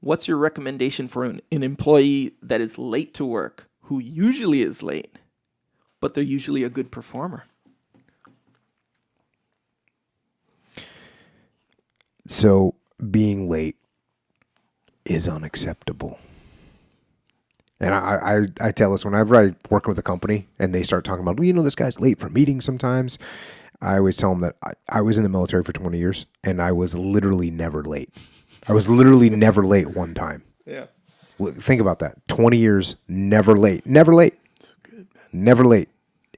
what's your recommendation for an employee that is late to work, who usually is late, but they're usually a good performer? So being late is unacceptable. And I tell this whenever I work with a company and they start talking about, well, this guy's late for meetings sometimes. I always tell them that I was in the military for 20 years and I was literally never late. I was literally never late one time. Yeah. Think about that. 20 years, never late. Never late. That's good, man. Never late.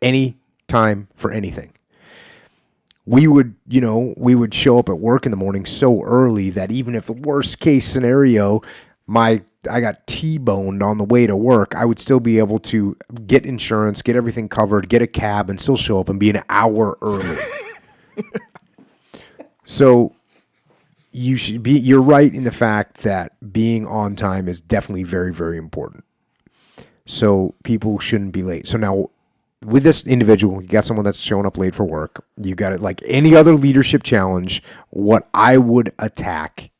Any time for anything. We would show up at work in the morning so early that even if the worst case scenario, I got T-boned on the way to work, I would still be able to get insurance, get everything covered, get a cab, and still show up and be an hour early. So you're right in the fact that being on time is definitely very, very important. So people shouldn't be late. So now with this individual, you got someone that's showing up late for work. You got it like any other leadership challenge. What I would attack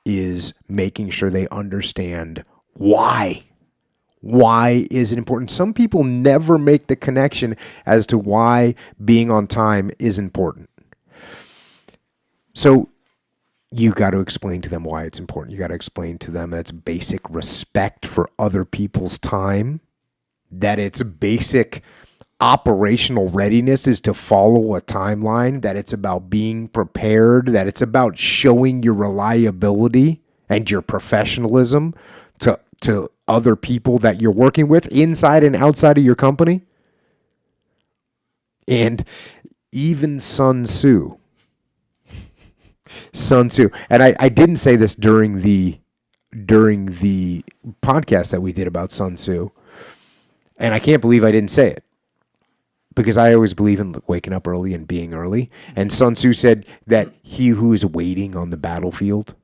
is making sure they understand why. Why is it important? Some people never make the connection as to why being on time is important. So you got to explain to them why it's important. You got to explain to them that it's basic respect for other people's time, that it's basic operational readiness is to follow a timeline, that it's about being prepared, that it's about showing your reliability and your professionalism to other people that you're working with inside and outside of your company. And even Sun Tzu, and I didn't say this during the podcast that we did about Sun Tzu, and I can't believe I didn't say it, because I always believe in waking up early and being early. And Sun Tzu said that he who is waiting on the battlefield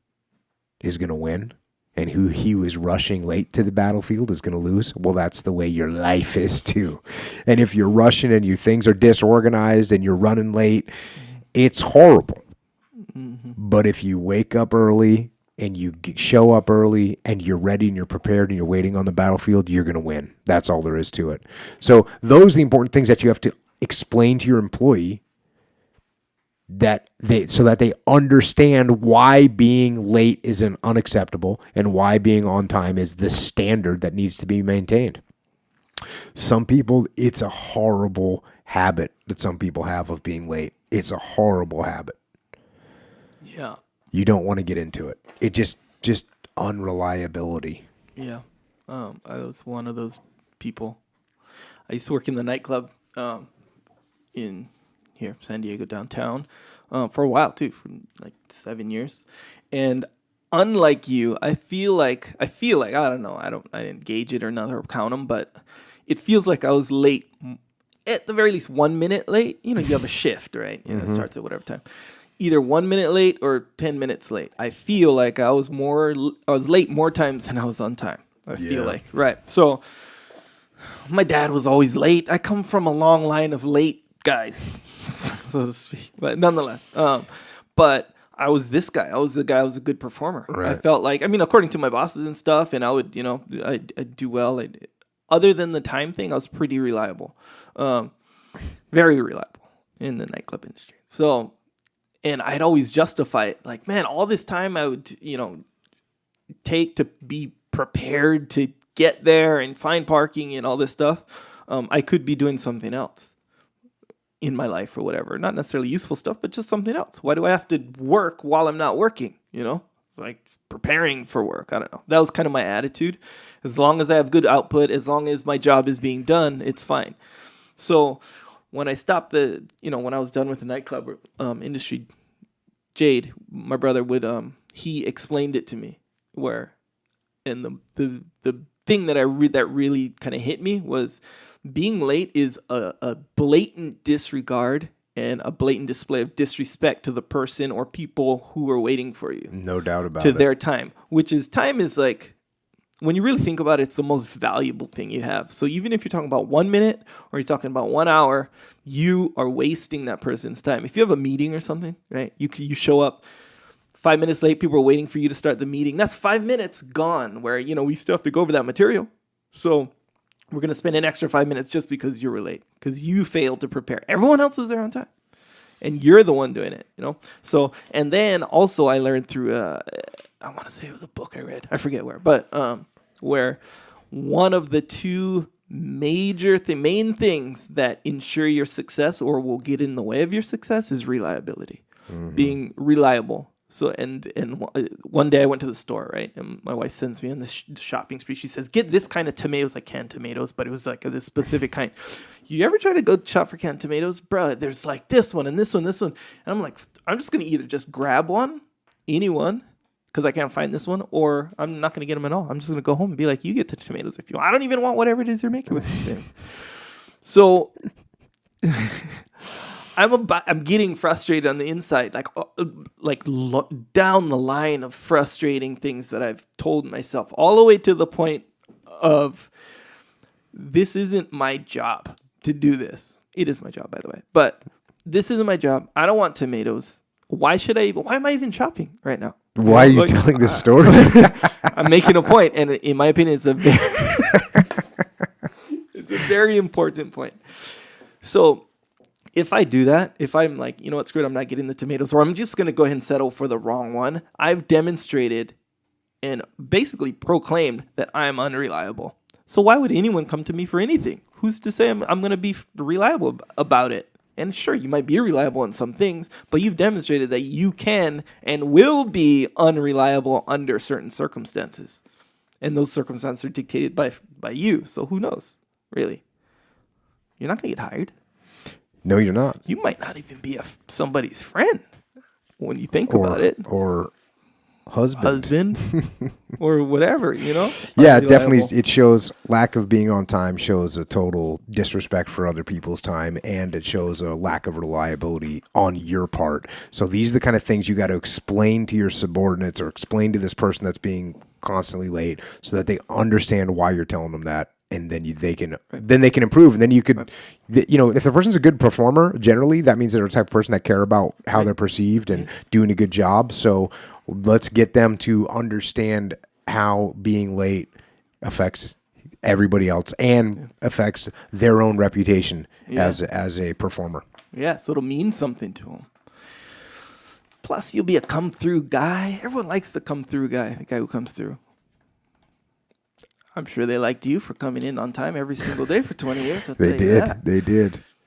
is going to win, and he who is rushing late to the battlefield is going to lose. Well, that's the way your life is too. And if you're rushing and your things are disorganized and you're running late, it's horrible. Mm-hmm. But if you wake up early and you show up early and you're ready and you're prepared and you're waiting on the battlefield, you're going to win. That's all there is to it. So those are the important things that you have to explain to your employee, so that they understand why being late is unacceptable and why being on time is the standard that needs to be maintained. Some people, it's a horrible habit that some people have of being late. It's a horrible habit. Yeah. You don't want to get into it. It just unreliability. Yeah. I was one of those people. I used to work in the nightclub in here, San Diego downtown, for a while too, for like 7 years. And unlike you, I feel like I don't know, I didn't gauge it or not or count them, but it feels like I was late, at the very least 1 minute late. You have a shift, right? It starts at whatever time. Either 1 minute late or 10 minutes late. I feel like I was late more times than I was on time. I feel like, right. So my dad was always late. I come from a long line of late guys, so to speak. But nonetheless, but I was this guy. I was the guy who was a good performer. Right. I felt like, according to my bosses and stuff, and I would, I'd do well. Other than the time thing, I was pretty reliable. Very reliable in the nightclub industry. So, and I'd always justify it. Like, man, all this time I would, take to be prepared to get there and find parking and all this stuff. I could be doing something else in my life or whatever. Not necessarily useful stuff, but just something else. Why do I have to work while I'm not working? Like preparing for work. I don't know. That was kind of my attitude. As long as I have good output, as long as my job is being done, it's fine. So when I stopped when I was done with the nightclub industry, Jade, my brother, he explained it to me and the thing that that really kind of hit me was being late is a blatant disregard and a blatant display of disrespect to the person or people who are waiting for you. No doubt about it. To their time, time is like, when you really think about it, it's the most valuable thing you have. So even if you're talking about 1 minute or you're talking about 1 hour, you are wasting that person's time. If you have a meeting or something, right? You show up 5 minutes late, people are waiting for you to start the meeting. That's 5 minutes gone where, we still have to go over that material. So we're going to spend an extra 5 minutes just because you were late, because you failed to prepare. Everyone else was there on time, and you're the one doing it, So, and then also I learned through, I want to say it was a book I read. I forget where, but where one of the two main things that ensure your success or will get in the way of your success is reliability, being reliable. So, and one day I went to the store, right? And my wife sends me on this shopping spree. She says, get this kind of tomatoes, like canned tomatoes, but it was like this specific kind. You ever try to go shop for canned tomatoes? Bro, there's like this one and this one, this one. And I'm like, I'm just going to either just grab any one, because I can't find this one, or I'm not going to get them at all. I'm just going to go home and be like, you get the tomatoes if you want. I don't even want whatever it is you're making with them. So I'm getting frustrated on the inside, down the line of frustrating things that I've told myself, all the way to the point of, this isn't my job to do this. It is my job, by the way, but this isn't my job. I don't want tomatoes. Why am I even shopping right now? Why are you telling this story? I'm making a point, and in my opinion, it's a very important point. So if I do that, if I'm like, you know what, screw it, I'm not getting the tomatoes, or I'm just going to go ahead and settle for the wrong one, I've demonstrated and basically proclaimed that I'm unreliable. So why would anyone come to me for anything? Who's to say I'm going to be reliable about it? And sure, you might be reliable in some things, but you've demonstrated that you can and will be unreliable under certain circumstances. And those circumstances are dictated by you. So who knows, really? You're not going to get hired. No, you're not. You might not even be somebody's friend when you think about it. Or husband. Or whatever, Yeah, definitely. It shows lack of being on time, shows a total disrespect for other people's time, and it shows a lack of reliability on your part. So these are the kind of things you got to explain to your subordinates, or explain to this person that's being constantly late, so that they understand why you're telling them that. And then they can improve. And then you could, if the person's a good performer, generally, that means they're the type of person that care about how they're perceived and doing a good job. So let's get them to understand how being late affects everybody else and affects their own reputation as a performer. Yeah, so it'll mean something to them. Plus, you'll be a come-through guy. Everyone likes the come-through guy, the guy who comes through. I'm sure they liked you for coming in on time every single day for 20 years. They did.